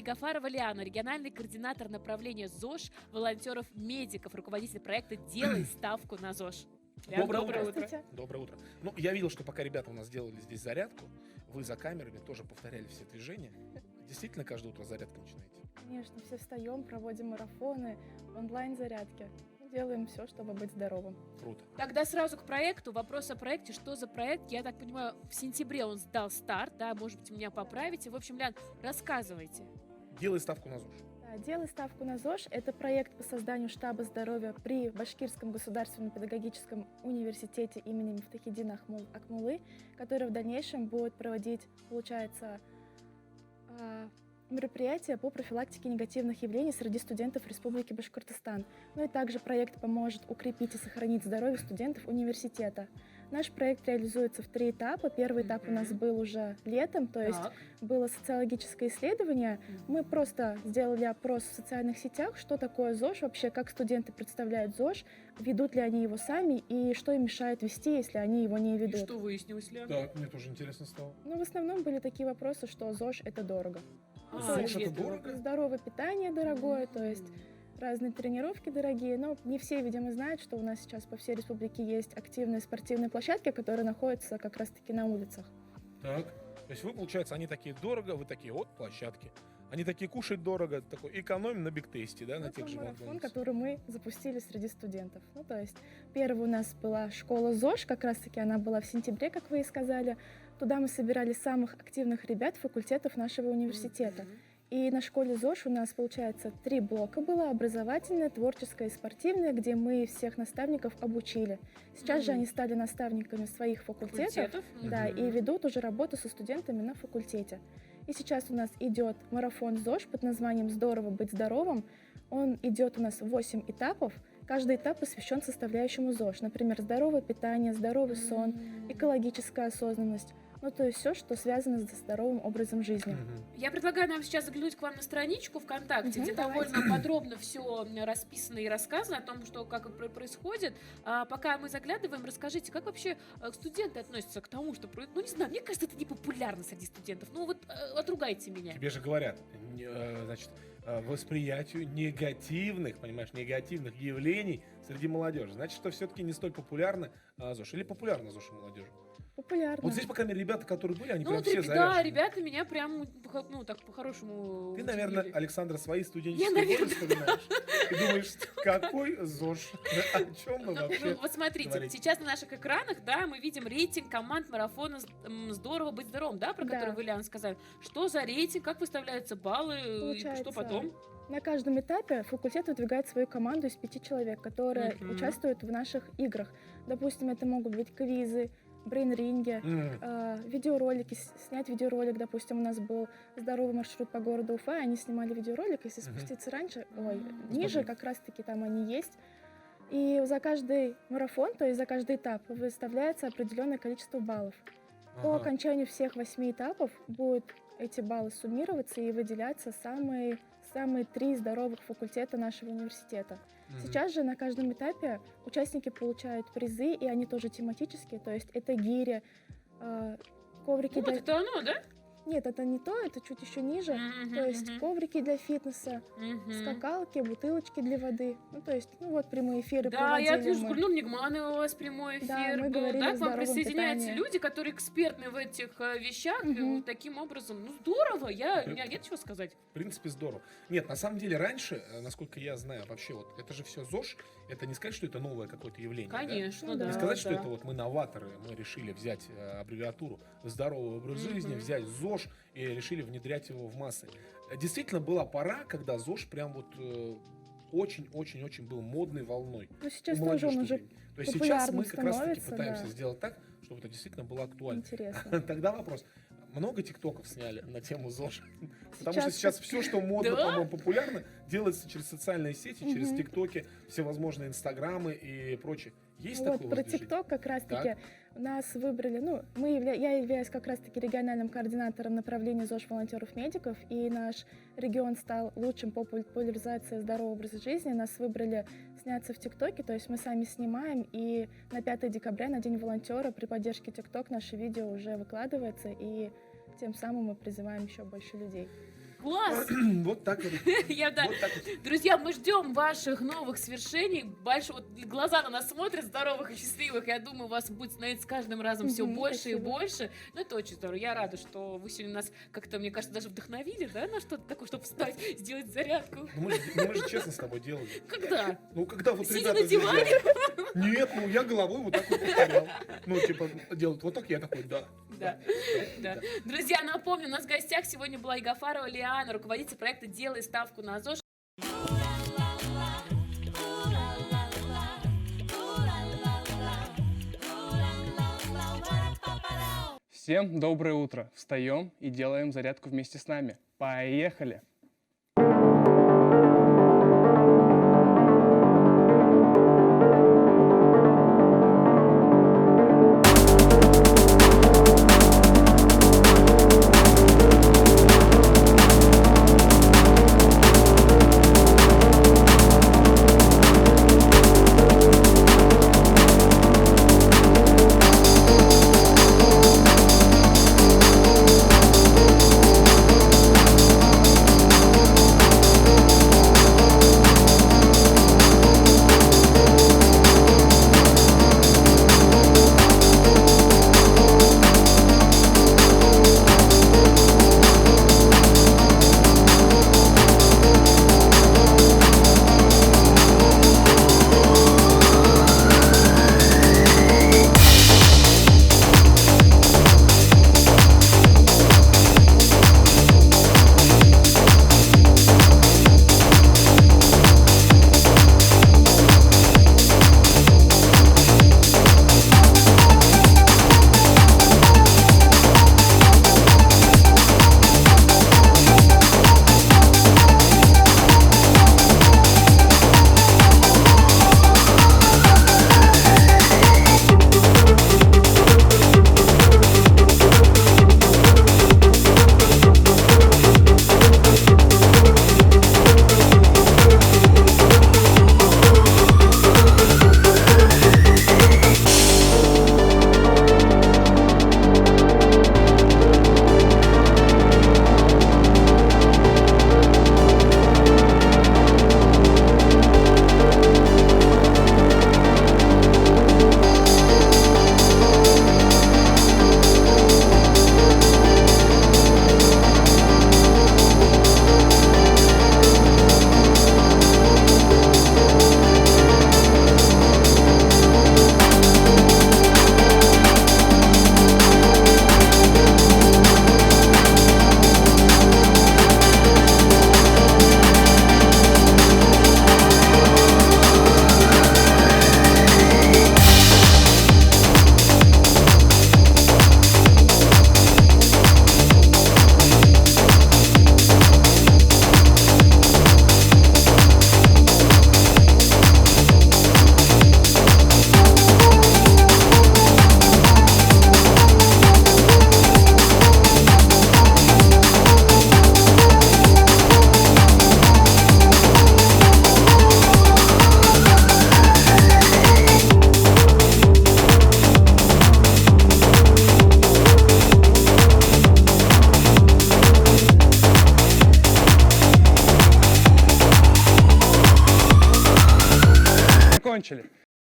Гафарова Лиана, региональный координатор направления ЗОЖ, волонтеров-медиков, руководитель проекта «Делай ставку на ЗОЖ». Лиана, Доброе утро. Здравствуйте. Доброе утро. Ну, я видел, что пока ребята у нас делали здесь зарядку, вы за камерами тоже повторяли все движения. Действительно, каждое утро зарядку начинаете? Конечно, все встаем, проводим марафоны, онлайн-зарядки. Делаем все, чтобы быть здоровым. Круто. Тогда сразу к проекту. Вопрос о проекте. Что за проект? Я так понимаю, в сентябре он сдал старт, да, может быть, меня поправите. В общем, Лян, рассказывайте. Делай ставку на ЗОЖ. Да, «Делай ставку на ЗОЖ» — это проект по созданию штаба здоровья при Башкирском государственном педагогическом университете имени Мифтахиддина Акмуллы, который в дальнейшем будет проводить, получается, мероприятия по профилактике негативных явлений среди студентов Республики Башкортостан. Ну и также проект поможет укрепить и сохранить здоровье студентов университета. Наш проект реализуется в 3 этапа. Первый этап у нас был уже летом, то есть было социологическое исследование. Мы просто сделали опрос в социальных сетях, что такое ЗОЖ вообще, как студенты представляют ЗОЖ, ведут ли они его сами и что им мешает вести, если они его не И ведут. что выяснилось, Лян? Да, мне тоже интересно стало. Ну, в основном были такие вопросы, что ЗОЖ — это дорого. ЗОЖ это нет. дорого? Здоровое питание дорогое, то есть разные тренировки дорогие, но не все, видимо, знают, что у нас сейчас по всей республике есть активные спортивные площадки, которые находятся как раз-таки на улицах. Так. То есть вы, получается, они такие дорого, вы такие, вот, площадки. Они такие кушать дорого, такой экономим на бигтесте, да, на Это тех же марафон, Макдональдсе. который мы запустили среди студентов. Ну, то есть первая у нас была школа ЗОЖ, как раз-таки она была в сентябре, как вы и сказали. Туда мы собирали самых активных ребят факультетов нашего университета. И на школе ЗОЖ у нас, получается, 3 блока было: образовательное, творческое и спортивное, где мы всех наставников обучили. Сейчас же они стали наставниками своих факультетов, да, и ведут уже работу со студентами на факультете. И сейчас у нас идет марафон ЗОЖ под названием «Здорово быть здоровым». Он идет у нас 8 этапов. Каждый этап посвящен составляющему ЗОЖ. Например, здоровое питание, здоровый сон, экологическая осознанность. Ну, то есть все, что связано с здоровым образом жизни. Я предлагаю нам сейчас заглянуть к вам на страничку ВКонтакте, где давайте. довольно подробно все расписано и рассказано о том, что как это происходит. А пока мы заглядываем, расскажите, как вообще студенты относятся к тому, что... Ну, не знаю, мне кажется, это не популярно среди студентов. Ну, вот отругайте меня. Тебе же говорят, значит, восприятию негативных, понимаешь, негативных явлений среди молодежи. Значит, что все-таки не столь популярно ЗОЖ. Или популярно ЗОЖ у молодежи? Популярно. Вот здесь, по крайней мере, ребята, которые были, они Ну, прям вот, все да, заряжены. ребята меня прям, ну, так по-хорошему Ты, наверное, удивили. Александра, свои Я, студенческие наверное, годы вспоминаешь. Ты думаешь, какой ЗОЖ? О чем мы Ну, вообще вот смотрите, говорим? сейчас на наших экранах, да, мы видим рейтинг команд марафона «Здорово быть здоровым», да, про Да. который вы, Лян, сказали. Что за рейтинг, как выставляются баллы, и Получается, что потом? На каждом этапе факультет выдвигает свою команду из 5 человек, которые участвуют в наших играх. Допустим, это могут быть квизы, брейн-ринги, видеоролики, снять видеоролик. Допустим, у нас был здоровый маршрут по городу Уфа, они снимали видеоролик, если спуститься ниже, как раз-таки там они есть. И за каждый марафон, то есть за каждый этап, выставляется определенное количество баллов. По окончанию всех 8 этапов будут эти баллы суммироваться и выделяться самые 3 здоровых факультета нашего университета. Сейчас же на каждом этапе участники получают призы, и они тоже тематические, то есть это гири, коврики Вот для... это оно, да? Нет, это не то, это чуть еще ниже. То есть коврики для фитнеса, скакалки, бутылочки для воды. Ну, то есть, ну вот прямые эфиры Да, я проводили вижу, мы. Кульнум Нигманы у вас прямой эфир Да, мы был, говорили да, о к вам здоровом присоединяются питании. люди, которые экспертны в этих вещах, и вот таким образом, ну, здорово, у меня нет чего сказать. В принципе, здорово. Нет, на самом деле, раньше, насколько я знаю, вообще, вот это же все ЗОЖ, это не сказать, что это новое какое-то явление. Конечно, Да? да. Не сказать, что да. это вот мы новаторы, мы решили взять аббревиатуру «здоровый образ жизни», взять ЗОЖ и решили внедрять его в массы. Действительно, была пора, когда ЗОЖ прям вот очень-очень-очень был модной волной. Ну, сейчас у тоже он молодежи уже времени. То есть сейчас мы популярным как раз-таки становится, пытаемся да. сделать так, чтобы это действительно было актуально. Интересно. Тогда вопрос. Много тиктоков сняли на тему ЗОЖ? Потому Сейчас что сейчас все, что модно, Да? по-моему, популярно, делается через социальные сети, через тиктоки, всевозможные инстаграмы и прочее. Есть Вот такое у про вас движение? ТикТок как раз-таки нас выбрали, ну, я являюсь как раз-таки региональным координатором направления ЗОЖ волонтеров-медиков, и наш регион стал лучшим по популяризации здорового образа жизни. Нас выбрали сняться в ТикТоке, то есть мы сами снимаем, и на 5 декабря, на День волонтера, при поддержке ТикТок наше видео уже выкладывается, и тем самым мы призываем еще больше людей. Класс! Вот так вот. Я, да. Вот так вот. Друзья, мы ждем ваших новых свершений. Вот глаза на нас смотрят, здоровых и счастливых. Я думаю, у вас будет становиться с каждым разом все больше и Спасибо. больше. Ну, это очень здорово. Я рада, что вы сегодня нас как-то, мне кажется, даже вдохновили, да, на что-то такое, чтобы встать, сделать зарядку. Ну, мы же честно с тобой делали. Когда? Ну, когда вот Сидя ребята на диване? сделали. Нет, ну я головой вот так вот повторял. Ну, типа, делают вот так, я такой, да. Да. Друзья, напомню, у нас в гостях сегодня была Игафарова Лиана, руководитель проекта «Делай ставку на ЗОЖ». Всем доброе утро. Встаем и делаем зарядку вместе с нами. Поехали!